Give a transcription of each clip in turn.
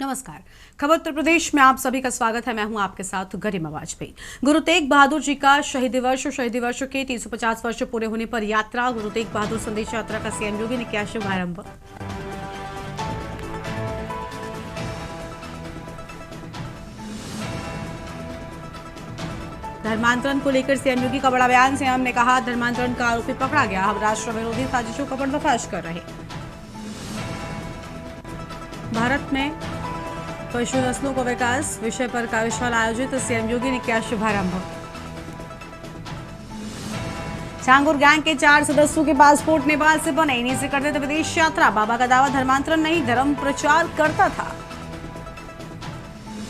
नमस्कार। खबर उत्तर प्रदेश में आप सभी का स्वागत है। मैं हूं आपके साथ गरिमा वाजपेयी। गुरु तेग बहादुर जी का शहीदी वर्ष के 350 वर्ष पूरे होने पर यात्रा गुरु तेग बहादुर संदेश यात्रा का सीएम योगी ने किया शुभारंभ। धर्मांतरण को लेकर सीएम योगी का बड़ा बयान। सीएम ने कहा, धर्मांतरण का आरोपी पकड़ा गया, हम राष्ट्र विरोधी साजिशों का पर्दाफाश कर रहे। भारत में पशु नस्लों का विकास विषय पर कार्यशाला आयोजित, सीएम योगी ने किया शुभारंभ। छांगुर गैंग के 4 सदस्यों के पासपोर्ट नेपाल से बने, इन्हीं से करते थे विदेश यात्रा। बाबा का दावा धर्मांतरण नहीं, धर्म प्रचार करता था।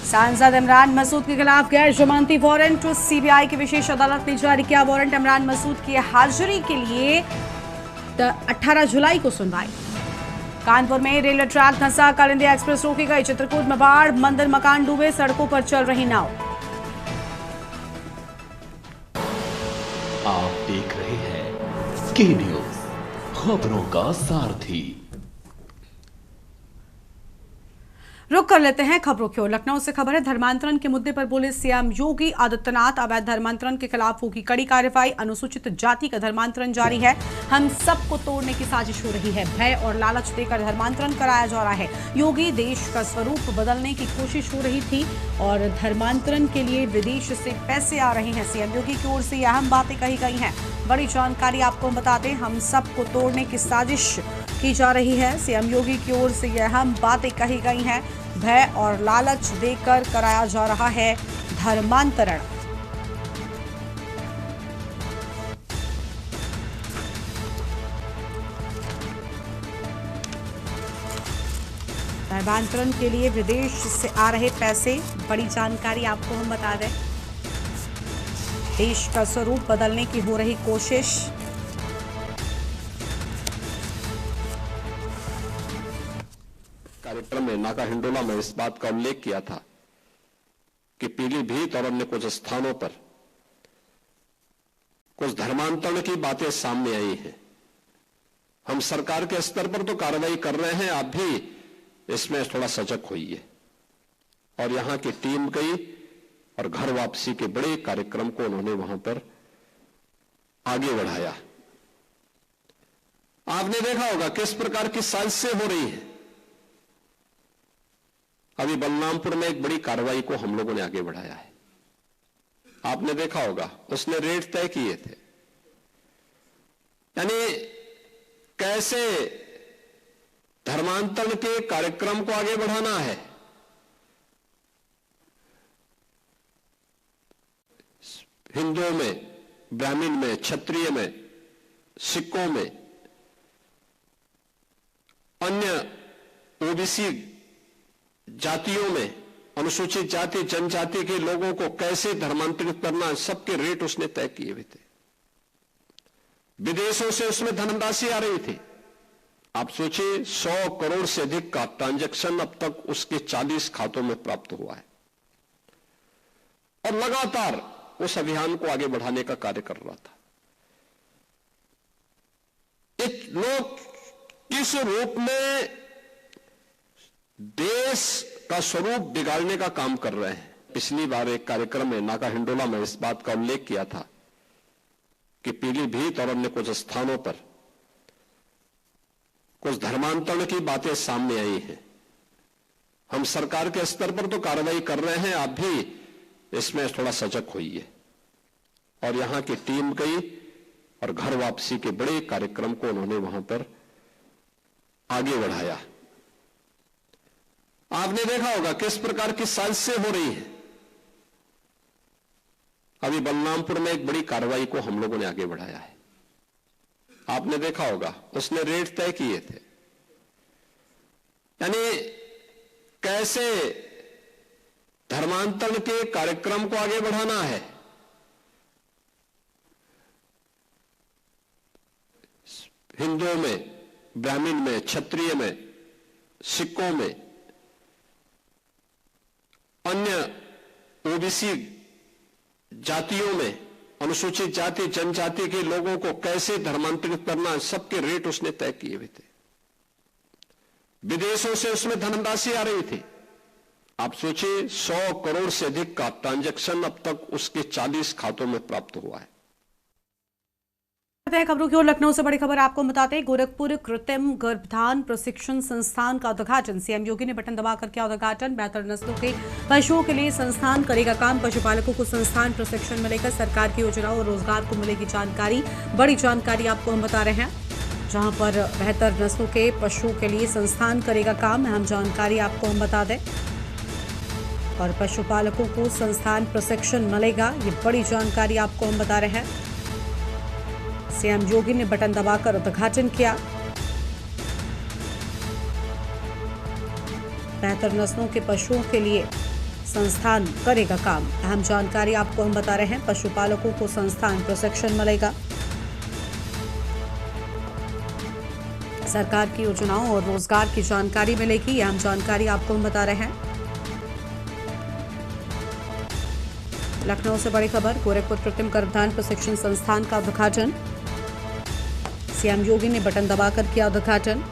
सांसद इमरान मसूद के खिलाफ गैर जमानती वारंट, सीबीआई की विशेष अदालत ने जारी किया वारंट। इमरान मसूद की हाजिरी के लिए 18 जुलाई को सुनवाई। कानपुर में रेलवे ट्रैक धंसा, कालिंदी एक्सप्रेस रोकी गई। चित्रकूट में बाढ़, मंदिर मकान डूबे, सड़कों पर चल रही नाव। आप देख रहे हैं के न्यूज, खबरों का सारथी। रुक कर लेते हैं खबरों की ओर। लखनऊ से खबर है, धर्मांतरण के मुद्दे पर बोले सीएम योगी आदित्यनाथ, अवैध धर्मांतरण के खिलाफ होगी कड़ी कार्रवाई। अनुसूचित जाति का धर्मांतरण जारी है, हम सबको तोड़ने की साजिश हो रही है। भय और लालच देकर धर्मांतरण कराया जा रहा है। योगी, देश का स्वरूप बदलने की कोशिश हो रही थी और धर्मांतरण के लिए विदेश से पैसे आ रहे हैं। सीएम योगी की ओर से ये अहम बातें कही गई हैं। बड़ी जानकारी आपको बता दें, हम सबको तोड़ने की साजिश की जा रही है। सीएम योगी की ओर से यह अहम बातें कही गई हैं। भय और लालच देकर कराया जा रहा है धर्मांतरण। धर्मांतरण के लिए विदेश से आ रहे पैसे, बड़ी जानकारी आपको हम बता दें। देश का स्वरूप बदलने की हो रही कोशिश। कार्यक्रम में नाका हिंडोला में इस बात का उल्लेख किया था कि पीलीभीत और अन्य कुछ स्थानों पर कुछ धर्मांतरण की बातें सामने आई हैं। हम सरकार के स्तर पर तो कार्रवाई कर रहे हैं, आप भी इसमें थोड़ा सजग होइए। और यहां की टीम गई और घर वापसी के बड़े कार्यक्रम को उन्होंने वहां पर आगे बढ़ाया। आपने देखा होगा किस प्रकार की साजिशें हो रही हैं। अभी बलरामपुर में एक बड़ी कार्रवाई को हम लोगों ने आगे बढ़ाया है। आपने देखा होगा, उसने रेट तय किए थे। यानी कैसे धर्मांतरण के कार्यक्रम को आगे बढ़ाना है। हिंदुओं में, ब्राह्मण में, क्षत्रिय में, सिखों में, अन्य ओबीसी जातियों में, अनुसूचित जाति जनजाति के लोगों को कैसे धर्मांतरित करना, सबके रेट उसने तय किए हुए थे। विदेशों से उसमें धनराशि आ रही थी। आप सोचिए, 100 करोड़ से अधिक का ट्रांजैक्शन अब तक उसके 40 खातों में प्राप्त हुआ है और लगातार उस अभियान को आगे बढ़ाने का कार्य कर रहा था। एक लोग किस रूप में देश का स्वरूप बिगाड़ने का काम कर रहे हैं। पिछली बार एक कार्यक्रम में नाका हिंडोला में इस बात का उल्लेख किया था कि पीलीभीत और अन्य कुछ स्थानों पर कुछ धर्मांतरण की बातें सामने आई हैं। हम सरकार के स्तर पर तो कार्रवाई कर रहे हैं, आप भी इसमें थोड़ा सजग होइए। और यहां की टीम गई और घर वापसी के बड़े कार्यक्रम को उन्होंने वहां पर आगे बढ़ाया। आपने देखा होगा किस प्रकार की साजिशें हो रही हैं। अभी बलरामपुर में एक बड़ी कार्रवाई को हम लोगों ने आगे बढ़ाया है। आपने देखा होगा, उसने रेट तय किए थे। यानी कैसे धर्मांतरण के कार्यक्रम को आगे बढ़ाना है। हिंदुओं में, ब्राह्मण में, क्षत्रिय में, सिखों में, अन्य ओबीसी जातियों में, अनुसूचित जाति जनजाति के लोगों को कैसे धर्मांतरित करना, सबके रेट उसने तय किए हुए थे। विदेशों से उसमें धनराशि आ रही थी। आप सोचिए 100 करोड़ से अधिक का ट्रांजैक्शन अब तक उसके 40 खातों में प्राप्त हुआ है। खबरों की ओर लखनऊ से बड़ी खबर आपको बताते हैं। गोरखपुर कृत्रिम गर्भधान प्रशिक्षण संस्थान का उद्घाटन सीएम योगी ने बटन दबाकर किया उद्घाटन। बेहतर नस्लों के पशुओं के लिए संस्थान करेगा काम। पशुपालकों को संस्थान प्रशिक्षण मिलेगा। सरकार की योजनाओं और रोजगार को मिलेगी जानकारी। बड़ी जानकारी आपको हम बता रहे हैं, जहां पर बेहतर नस्लों के पशुओं के लिए संस्थान करेगा काम। अहम जानकारी आपको हम बता दें, और पशुपालकों को संस्थान प्रशिक्षण मिलेगा। ये बड़ी जानकारी आपको हम बता रहे हैं। सीएम योगी ने बटन दबाकर उद्घाटन किया। बेहतर नस्लों के पशुओं के लिए संस्थान करेगा काम। अहम जानकारी आपको हम बता रहे हैं। पशुपालकों को संस्थान प्रशिक्षण मिलेगा। सरकार की योजनाओं और रोजगार की जानकारी मिलेगी। अहम जानकारी आपको हम बता रहे हैं। लखनऊ से बड़ी खबर, गोरखपुर कृत्रिम गर्भधान प्रशिक्षण संस्थान का उद्घाटन। सीएम योगी ने बटन दबाकर किया उद्घाटन।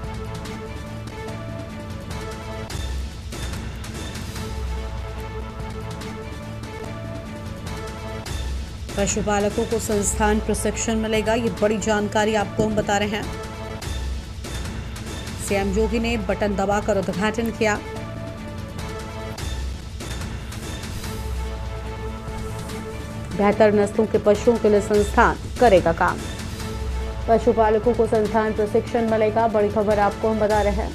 पशुपालकों को संस्थान प्रशिक्षण मिलेगा। ये बड़ी जानकारी आपको हम बता रहे हैं। सीएम योगी ने बटन दबाकर उद्घाटन किया। बेहतर नस्लों के पशुओं के लिए संस्थान करेगा काम। पशुपालकों को संस्थान प्रशिक्षण मिलेगा। बड़ी खबर आपको हम बता रहे हैं।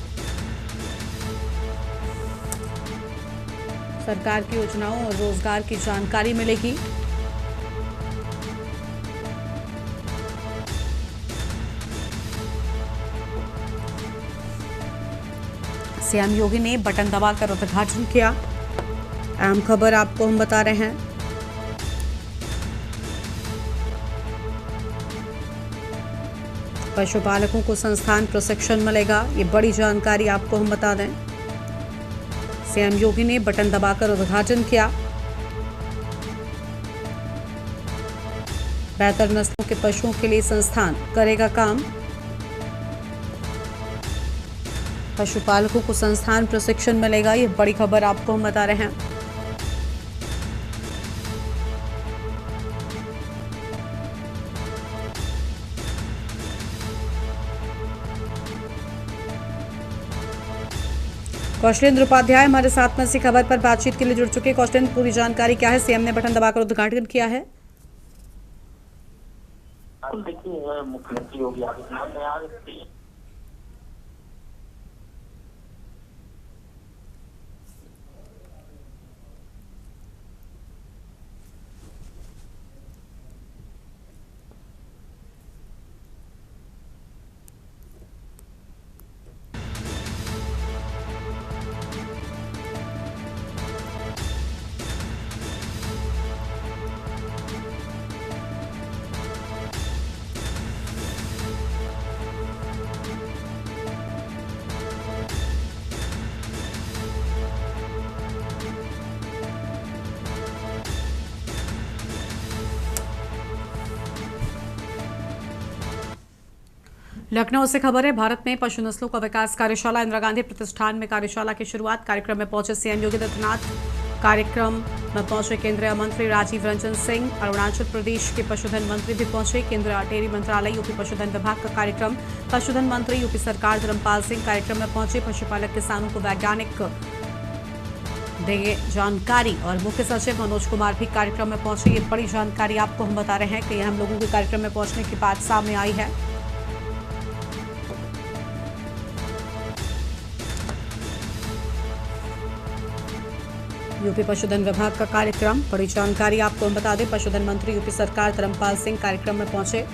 सरकार की योजनाओं और रोजगार की जानकारी मिलेगी। सीएम योगी ने बटन दबाकर उद्घाटन किया। अहम खबर आपको हम बता रहे हैं। पशुपालकों को संस्थान प्रशिक्षण मिलेगा। ये बड़ी जानकारी आपको हम बता दें। सीएम योगी ने बटन दबाकर उद्घाटन किया। बेहतर नस्लों के पशुओं के लिए संस्थान करेगा काम। पशुपालकों को संस्थान प्रशिक्षण मिलेगा। ये बड़ी खबर आपको हम बता रहे हैं। कौशलेंद्र उपाध्याय हमारे साथ में इसी खबर पर बातचीत के लिए जुड़ चुके हैं। कौशलेंद्र, पूरी जानकारी क्या है? सीएम ने बटन दबाकर उद्घाटन किया है। देखिए, मुख्यमंत्री योगी आदित्यनाथ ने आज लखनऊ से खबर है। भारत में पशु नस्लों का विकास कार्यशाला, इंदिरा गांधी प्रतिष्ठान में कार्यशाला की शुरुआत। कार्यक्रम में पहुंचे सीएम योगी आदित्यनाथ। कार्यक्रम में पहुंचे केंद्रीय मंत्री राजीव रंजन सिंह। अरुणाचल प्रदेश के पशुधन मंत्री भी पहुंचे। केंद्रीय डेयरी मंत्रालय, यूपी पशुधन विभाग का कार्यक्रम। पशुधन मंत्री यूपी सरकार धर्मपाल सिंह कार्यक्रम में पहुंचे। पशुपालक किसानों को वैज्ञानिक देंगे जानकारी, और मुख्य सचिव मनोज कुमार भी कार्यक्रम में पहुंचे। ये बड़ी जानकारी आपको हम बता रहे हैं कि हम लोगों के कार्यक्रम में पहुंचने की बात सामने आई है। यूपी पशुधन विभाग का कार्यक्रम, बड़ी जानकारी आपको हम बता दें। पशुधन मंत्री यूपी सरकार धर्मपाल सिंह कार्यक्रम में पहुंचे।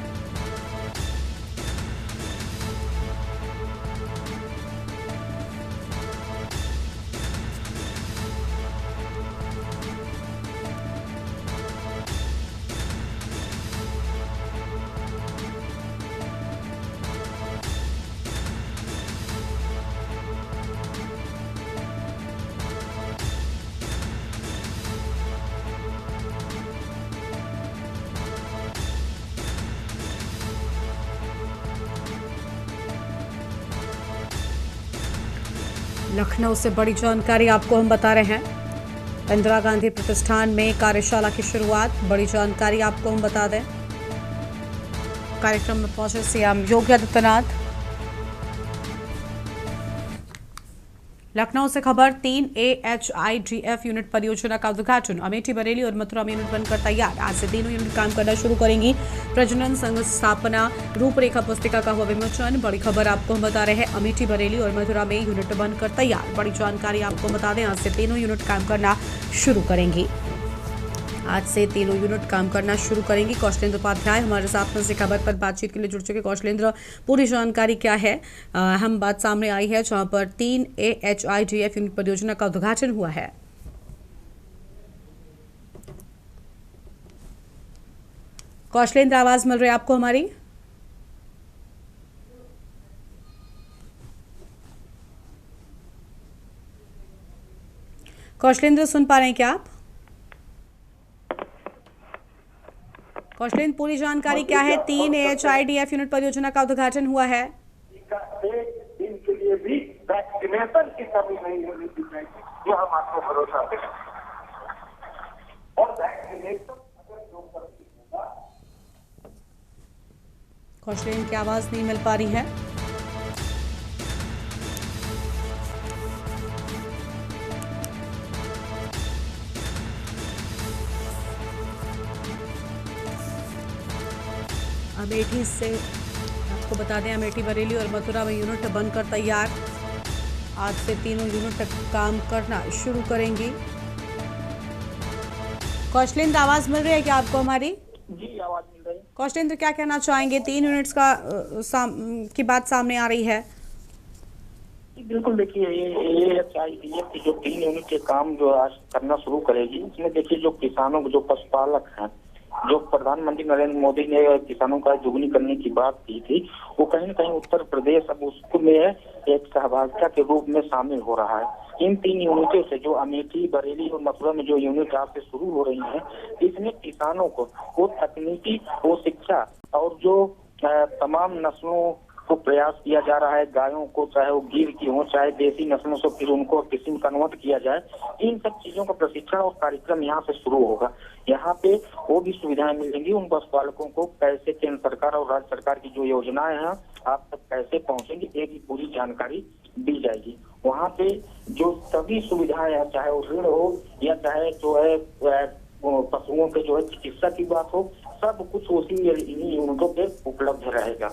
लखनऊ से बड़ी जानकारी आपको हम बता रहे हैं। इंदिरा गांधी प्रतिष्ठान में कार्यशाला की शुरुआत, बड़ी जानकारी आपको हम बता दें। कार्यक्रम में पहुंचे सीएम योगी आदित्यनाथ। लखनऊ से खबर, 3 AHIDF यूनिट परियोजना का उद्घाटन, अमेठी, बरेली और मथुरा में यूनिट बनकर तैयार। आज से तीनों यूनिट काम करना शुरू करेंगी। प्रजनन संघ स्थापना रूपरेखा पुस्तिका का हुआ विमोचन। बड़ी खबर आपको हम बता रहे हैं, अमेठी, बरेली और मथुरा में यूनिट बनकर तैयार। बड़ी जानकारी आपको बता दें, आज से तीनों यूनिट काम करना शुरू करेंगी। आज से तीनों यूनिट काम करना शुरू करेंगी। कौशलेंद्र उपाध्याय हमारे साथ में से खबर पर बातचीत के लिए जुड़ चुके। कौशलेंद्र, पूरी जानकारी क्या है? हम बात सामने आई है जहां पर 3 AHIDF यूनिट परियोजना का उद्घाटन हुआ है। कौशलेंद्र, आवाज मिल रही है आपको हमारी? कौशलेंद्र, सुन पा रहे हैं क्या आप? कौशलेंद्र, पूरी जानकारी क्या है? 3 AHIDF यूनिट परियोजना का उद्घाटन हुआ है। एक दिन के लिए भी वैक्सीनेशन की कमी नहीं होनी चाहिए, ये हम आपको भरोसा दें। और वैक्सीनेशन अगर जो करती होगा। कौशलेंद्र की आवाज नहीं मिल पा रही है। अमेठी से आपको बता दें, अमेठी, बरेली और मथुरा में यूनिट बनकर तैयार। आज से तीनों यूनिट काम करना शुरू करेंगी। कौशलेंद्र, आवाज मिल रही है क्या आपको हमारी? जी, आवाज मिल रही है। कौशलेंद्र, क्या कहना चाहेंगे? 3 यूनिट्स का की बात सामने आ रही है। बिल्कुल, देखिए ये AHIDF की जो 3 यूनिट के काम जो आज करना शुरू करेगी, इसमें देखिए जो किसानों, जो पशुपालक हैं, जो प्रधानमंत्री नरेंद्र मोदी ने किसानों का दुगनी करने की बात की थी, वो कहीं न कहीं उत्तर प्रदेश अब उसमें एक सहभागिता के रूप में शामिल हो रहा है। इन 3 यूनिटों से जो अमेठी, बरेली और मथुरा में जो यूनिट आज से शुरू हो रही हैं, इसमें किसानों को वो तकनीकी, वो शिक्षा और जो तमाम नस्लों को प्रयास किया जा रहा है, गायों को, चाहे वो गिर की हो, चाहे देसी नस्लों से फिर उनको किस्म कन्वर्ट किया जाए, इन सब चीजों का प्रशिक्षण और कार्यक्रम यहाँ से शुरू होगा। यहाँ पे वो भी सुविधाएं मिलेंगी उन पशुपालकों को, कैसे केंद्र सरकार और राज्य सरकार की जो योजनाएं हैं आप तक कैसे पहुंचेंगी, एक पूरी जानकारी दी जाएगी। वहाँ पे जो सभी सुविधाएं हैं, चाहे वो ऋण हो या चाहे जो है पशुओं के जो है चिकित्सा की बात हो, सब कुछ उसी यूनिटों पे उपलब्ध रहेगा।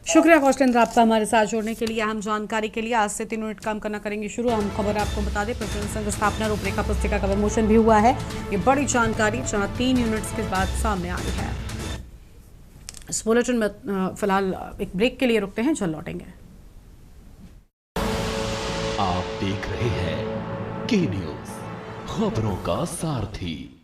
शुक्रिया कौशलेंद्र आपका हमारे साथ जुड़ने के लिए, अहम जानकारी के लिए। आज से 3 यूनिट काम करना करेंगे शुरू। हम खबर आपको बता दें, प्रजनन संघ स्थापना रूपरेखा पुस्तिका का विमोचन भी हुआ है। ये बड़ी जानकारी जहां 3 यूनिट्स के बाद सामने आई है। इस बुलेटिन में फिलहाल एक ब्रेक के लिए रुकते हैं, जल्द लौटेंगे। आप देख रहे हैं के न्यूज, खबरों का सारथी।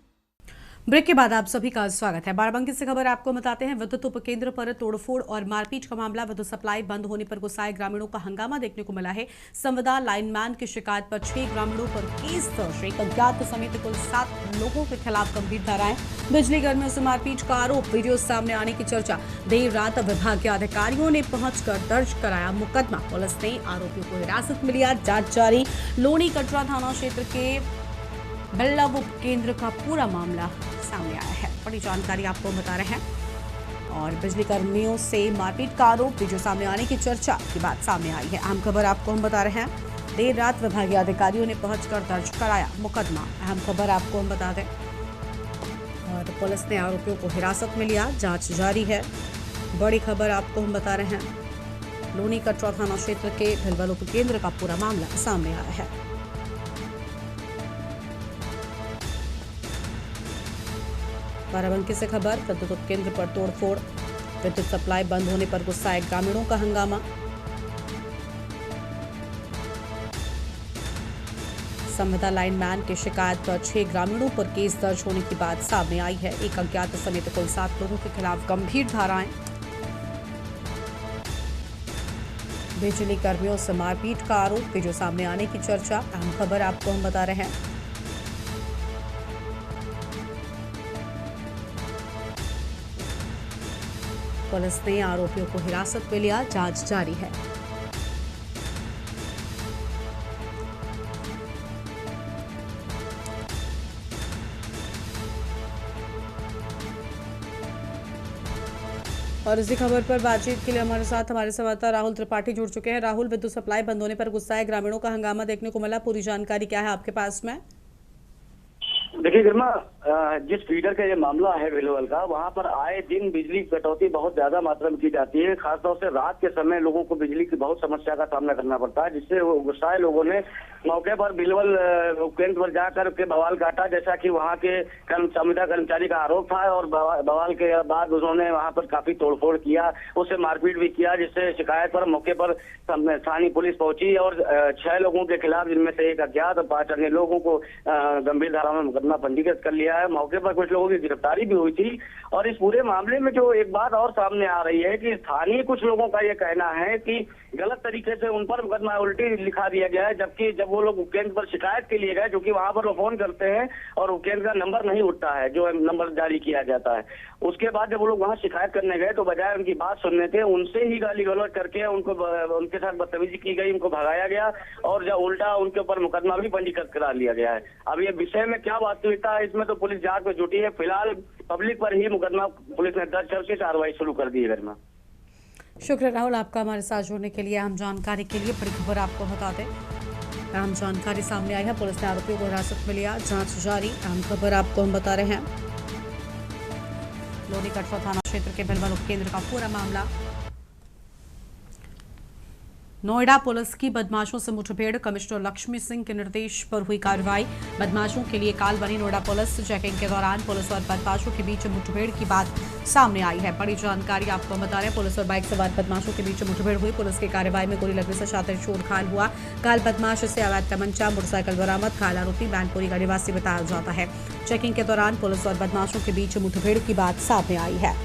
ब्रेक के बाद आप सभी का स्वागत है। बाराबंकी से खबर आपको बताते हैं, विद्युत उपकेंद्र पर तोड़फोड़ और मारपीट का मामला। विद्युत सप्लाई बंद होने पर गुस्साए ग्रामीणों का हंगामा देखने को मिला है। संविदा लाइनमैन की शिकायत पर 6 ग्रामीणों पर केस दर्ज। एक अज्ञात समेत कुल 7 लोगों के खिलाफ गंभीर धाराएं। बिजली कर्मियों से मारपीट का आरोप, वीडियो सामने आने की चर्चा। देर रात विभाग के अधिकारियों ने पहुंचकर दर्ज कराया मुकदमा। पुलिस ने आरोपियों को हिरासत में लिया, जांच जारी। लोनी कटरा थाना क्षेत्र के बल्लभ उपकेंद्र का पूरा मामला सामने आया है। बड़ी जानकारी आपको बता रहे हैं। और बिजली कर्मियों से मारपीट का आरोप, वीडियो सामने आने की चर्चा की बात सामने आई है। अहम खबर आपको हम बता रहे हैं, देर रात विभागीय अधिकारियों ने पहुंचकर दर्ज कराया मुकदमा। अहम खबर आपको हम बता दें। और पुलिस ने आरोपियों को हिरासत में लिया, जांच जारी है। बड़ी खबर आपको हम बता रहे हैं, लोनी कटरा थाना क्षेत्र के भिलवल उपकेंद्र का पूरा मामला सामने आया है। बाराबंकी से खबर, विद्युत उपकेंद्र पर तोड़फोड़, विद्युत सप्लाई बंद होने पर गुस्साए ग्रामीणों का हंगामा। संविदा लाइनमैन की शिकायत पर 6 ग्रामीणों पर केस दर्ज होने की बात सामने आई है। एक अज्ञात समेत कुल 7 लोगों के खिलाफ गंभीर धाराएं। बिजली कर्मियों से मारपीट का आरोप, वीडियो सामने आने की चर्चा। अहम खबर आपको हम बता रहे हैं। पुलिस ने आरोपियों को हिरासत में लिया, जांच जारी है। और इसी खबर पर बातचीत के लिए हमारे साथ हमारे संवाददाता राहुल त्रिपाठी जुड़ चुके हैं। राहुल, विद्युत सप्लाई बंद होने पर गुस्साए ग्रामीणों का हंगामा देखने को मिला, पूरी जानकारी क्या है आपके पास में? देखिए गरिमा, जिस फीडर का ये मामला है भिलवल का, वहाँ पर आए दिन बिजली की कटौती बहुत ज्यादा मात्रा में की जाती है। खासतौर से रात के समय लोगों को बिजली की बहुत समस्या का सामना करना पड़ता है, जिससे गुस्साए लोगों ने मौके पर भिलवल केंद्र पर जाकर के बवाल काटा। जैसा कि वहाँ के संविदा कर्मचारी का आरोप था और बवाल के बाद उन्होंने वहाँ पर काफी तोड़फोड़ किया, उससे मारपीट भी किया, जिससे शिकायत पर मौके पर स्थानीय पुलिस पहुंची और 6 लोगों के खिलाफ, जिनमें से एक अज्ञात और 5 अन्य लोगों को गंभीर धारा में मुकदमा पंजीकृत कर लिया है। मौके पर कुछ लोगों की गिरफ्तारी भी हुई थी। और इस पूरे मामले में जो एक बात और सामने आ रही है कि स्थानीय कुछ लोगों का ये कहना है कि गलत तरीके से उन पर मुकदमा उल्टी लिखा दिया गया है, जबकि जब वो लोग उपकेंद्र पर शिकायत के लिए गए, क्योंकि वहां पर वो फोन करते हैं और उपकेंद्र का नंबर नहीं उठता है, जो नंबर जारी किया जाता है। उसके बाद जब वो लोग वहां शिकायत करने गए तो बजाय उनकी बात सुनने के, उनसे ही गाली गलौज करके उनके साथ बदतमीजी की गई, उनको भगाया गया और जब उल्टा उनके ऊपर मुकदमा भी पंजीकृत करा लिया गया है। अब ये विषय में क्या वास्तविकता है, इसमें तो पुलिस जांच में जुटी है। फिलहाल पब्लिक पर ही मुकदमा पुलिस ने दर्ज करके कार्रवाई शुरू कर दी है। गरिमा, शुक्रिया राहुल आपका हमारे साथ जुड़ने के लिए। हम जानकारी के लिए बड़ी खबर आपको बता दें, अहम जानकारी सामने आई है, पुलिस ने आरोपियों को हिरासत में लिया, जांच जारी। अहम खबर आपको हम बता रहे हैं, लोनी कटवा थाना क्षेत्र के भिलवल उपकेंद्र का पूरा मामला। नोएडा पुलिस की बदमाशों से मुठभेड़, कमिश्नर लक्ष्मी सिंह के निर्देश पर हुई कार्रवाई। बदमाशों के लिए काल बनी नोएडा पुलिस। चेकिंग के दौरान पुलिस और बदमाशों के बीच मुठभेड़ की बात सामने आई है। बड़ी जानकारी आपको बता रहे हैं, पुलिस और बाइक सवार बदमाशों के बीच मुठभेड़ हुई। पुलिस की कार्रवाई में गोली लगने से शातिर चोर घायल हुआ। घायल बदमाश से अवैध तमंचा, मोटरसाइकिल बरामद। घायल आरोपी मैनपुरी का निवासी बताया जाता है। चेकिंग के दौरान पुलिस और बदमाशों के बीच मुठभेड़ की बात सामने आई है।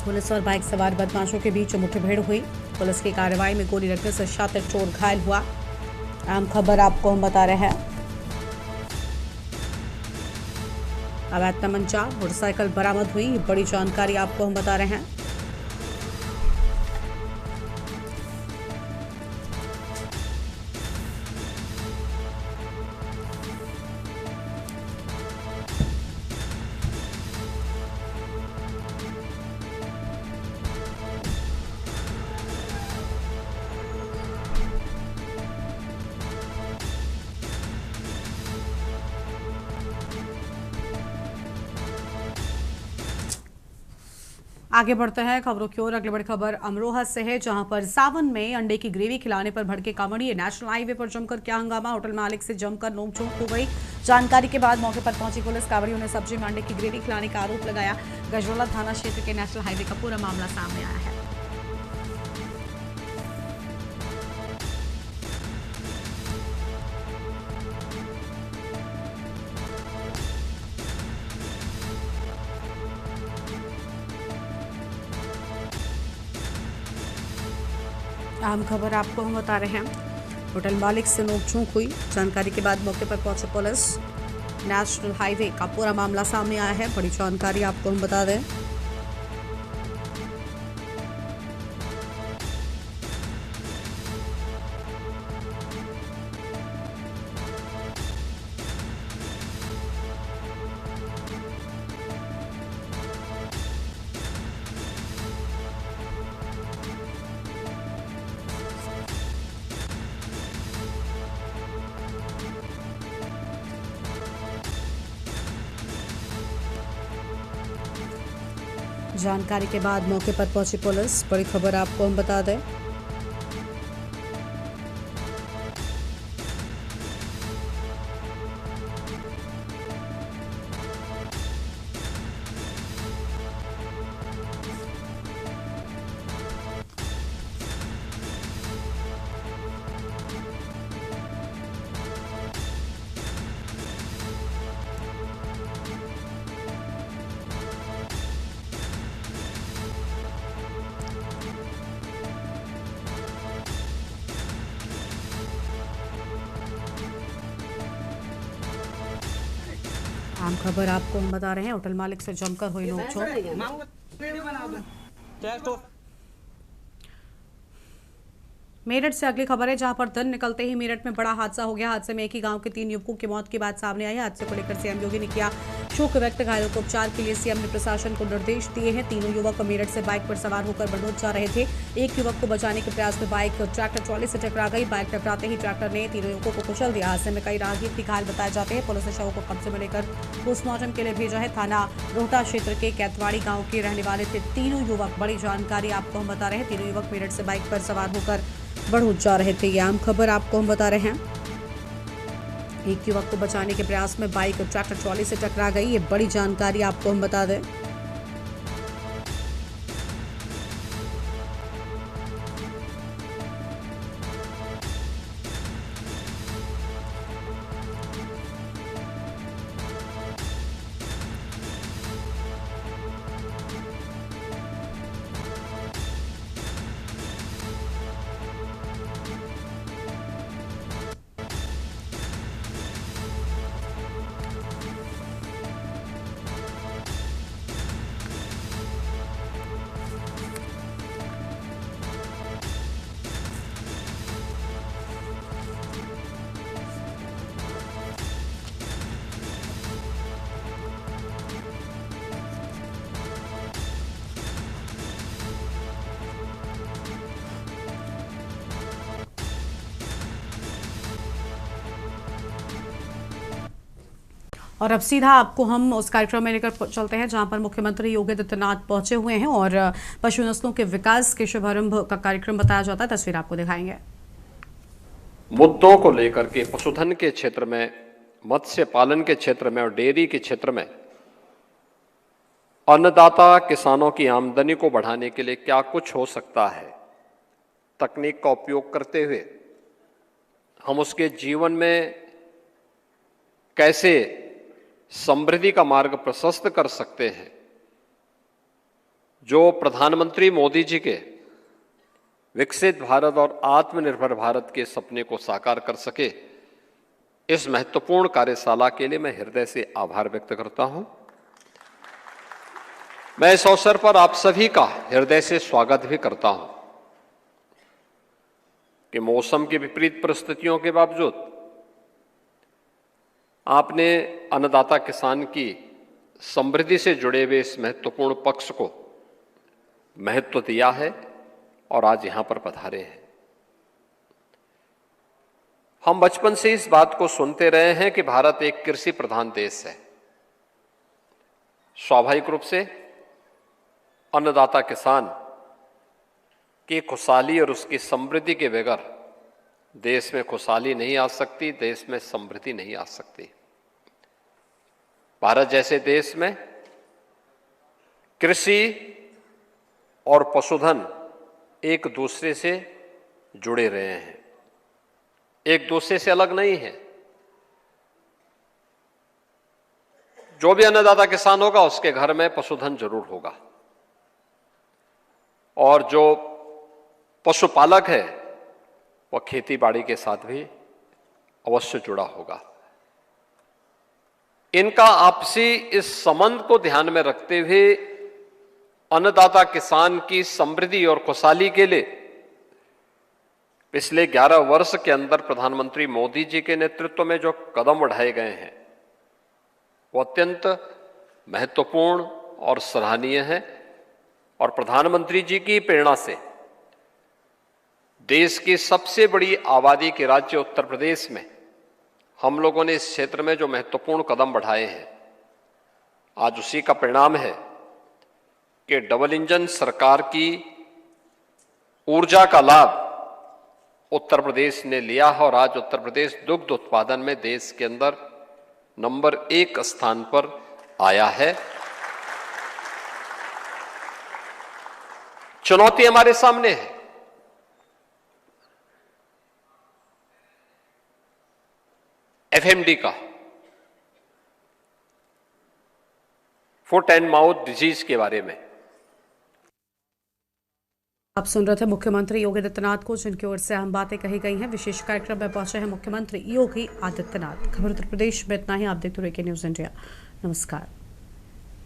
पुलिस और बाइक सवार बदमाशों के बीच मुठभेड़ हुई। पुलिस की कार्रवाई में गोली लगने से शातिर चोर घायल हुआ। अहम खबर आपको हम बता रहे हैं, अवैध तमंचा, मोटरसाइकिल बरामद हुई। बड़ी जानकारी आपको हम बता रहे हैं। आगे बढ़ते हैं खबरों की ओर। अगली बड़ी खबर अमरोहा से है, जहां पर सावन में अंडे की ग्रेवी खिलाने पर भड़के कांवड़िए। नेशनल हाईवे पर जमकर क्या हंगामा, होटल मालिक से जमकर नोकझोंक हो गई। जानकारी के बाद मौके पर पहुंची पुलिस। कांवड़ियों ने सब्जी में अंडे की ग्रेवी खिलाने का आरोप लगाया। गजरोला थाना क्षेत्र के नेशनल हाईवे का पूरा मामला सामने आया है। अहम खबर आपको हम बता रहे हैं, होटल मालिक से नोकझोंक हुई। जानकारी के बाद मौके पर पहुंचे पुलिस। नेशनल हाईवे का पूरा मामला सामने आया है। बड़ी जानकारी आपको हम बता दें, जानकारी के बाद मौके पर पहुंची पुलिस। बड़ी खबर आपको हम बता दें, आम खबर आपको हम बता रहे हैं, होटल मालिक से जमकर हुई नोकझोंक। मेरठ से अगली खबर है, जहां पर दिन निकलते ही मेरठ में बड़ा हादसा हो गया। हादसे में एक ही गांव के 3 युवकों की मौत की बात सामने आई है। हादसे को लेकर सीएम योगी ने किया शोक व्यक्त। घायलों को उपचार के लिए सीएम ने प्रशासन को निर्देश दिए हैं। तीनों युवक मेरठ से बाइक पर सवार होकर बड़ौद जा रहे थे। एक युवक को बचाने के प्रयास में बाइक ट्रैक्टर ट्रॉली से टकरा गई। बाइक टकराते ही ट्रैक्टर ने तीनों युवकों को कुचल दिया। हादसे में कई राहगीर भी घायल बताए जाते हैं। पुलिस ने शव को कब्जे में लेकर पोस्टमार्टम के लिए भेजा है। थाना रोहता क्षेत्र के कैतवाड़ी गाँव के रहने वाले थे तीनों युवक। बड़ी जानकारी आपको हम बता रहे हैं। तीनों युवक मेरठ से बाइक पर सवार होकर बड़ौद जा रहे थे। ये आम खबर आपको हम बता रहे हैं। एक युवक को बचाने के प्रयास में बाइक ट्रैक्टर ट्रॉली से टकरा गई। ये बड़ी जानकारी आपको हम बता दें। और अब सीधा आपको हम उस कार्यक्रम में लेकर चलते हैं जहां पर मुख्यमंत्री योगी आदित्यनाथ पहुंचे हुए हैं और पशु नस्लों के विकास के शुभारंभ का कार्यक्रम बताया जाता है। तस्वीर आपको दिखाएंगे। मुद्दों को लेकर के पशुधन के क्षेत्र में, मत्स्य पालन के क्षेत्र में और डेयरी के क्षेत्र में अन्नदाता किसानों की आमदनी को बढ़ाने के लिए क्या कुछ हो सकता है, तकनीक का उपयोग करते हुए हम उसके जीवन में कैसे समृद्धि का मार्ग प्रशस्त कर सकते हैं, जो प्रधानमंत्री मोदी जी के विकसित भारत और आत्मनिर्भर भारत के सपने को साकार कर सके, इस महत्वपूर्ण कार्यशाला के लिए मैं हृदय से आभार व्यक्त करता हूं। मैं इस अवसर पर आप सभी का हृदय से स्वागत भी करता हूं कि मौसम की विपरीत परिस्थितियों के बावजूद आपने अन्नदाता किसान की समृद्धि से जुड़े हुए इस महत्वपूर्ण पक्ष को महत्व दिया है और आज यहां पर पधारे हैं। हम बचपन से इस बात को सुनते रहे हैं कि भारत एक कृषि प्रधान देश है। स्वाभाविक रूप से अन्नदाता किसान की खुशहाली और उसकी समृद्धि के बगैर देश में खुशहाली नहीं आ सकती, देश में समृद्धि नहीं आ सकती। भारत जैसे देश में कृषि और पशुधन एक दूसरे से जुड़े रहे हैं, एक दूसरे से अलग नहीं है। जो भी अन्नदाता किसान होगा उसके घर में पशुधन जरूर होगा और जो पशुपालक है वह खेती बाड़ी के साथ भी अवश्य जुड़ा होगा। इनका आपसी इस संबंध को ध्यान में रखते हुए अन्नदाता किसान की समृद्धि और खुशहाली के लिए पिछले 11 वर्ष के अंदर प्रधानमंत्री मोदी जी के नेतृत्व में जो कदम उठाए गए हैं वो अत्यंत महत्वपूर्ण और सराहनीय है। और प्रधानमंत्री जी की प्रेरणा से देश की सबसे बड़ी आबादी के राज्य उत्तर प्रदेश में हम लोगों ने इस क्षेत्र में जो महत्वपूर्ण कदम बढ़ाए हैं, आज उसी का परिणाम है कि डबल इंजन सरकार की ऊर्जा का लाभ उत्तर प्रदेश ने लिया है और आज उत्तर प्रदेश दुग्ध उत्पादन में देश के अंदर नंबर 1 स्थान पर आया है। चुनौती हमारे सामने है। एफएमडी का, फुट एंड माउथ डिजीज के बारे में आप सुन रहे थे मुख्यमंत्री योगी आदित्यनाथ को, जिनकी ओर से अहम बातें कही गई हैं। विशेष कार्यक्रम में पहुंचे हैं मुख्यमंत्री योगी आदित्यनाथ। खबर उत्तर प्रदेश में इतना ही। आप देखते रहिए न्यूज़ इंडिया। नमस्कार।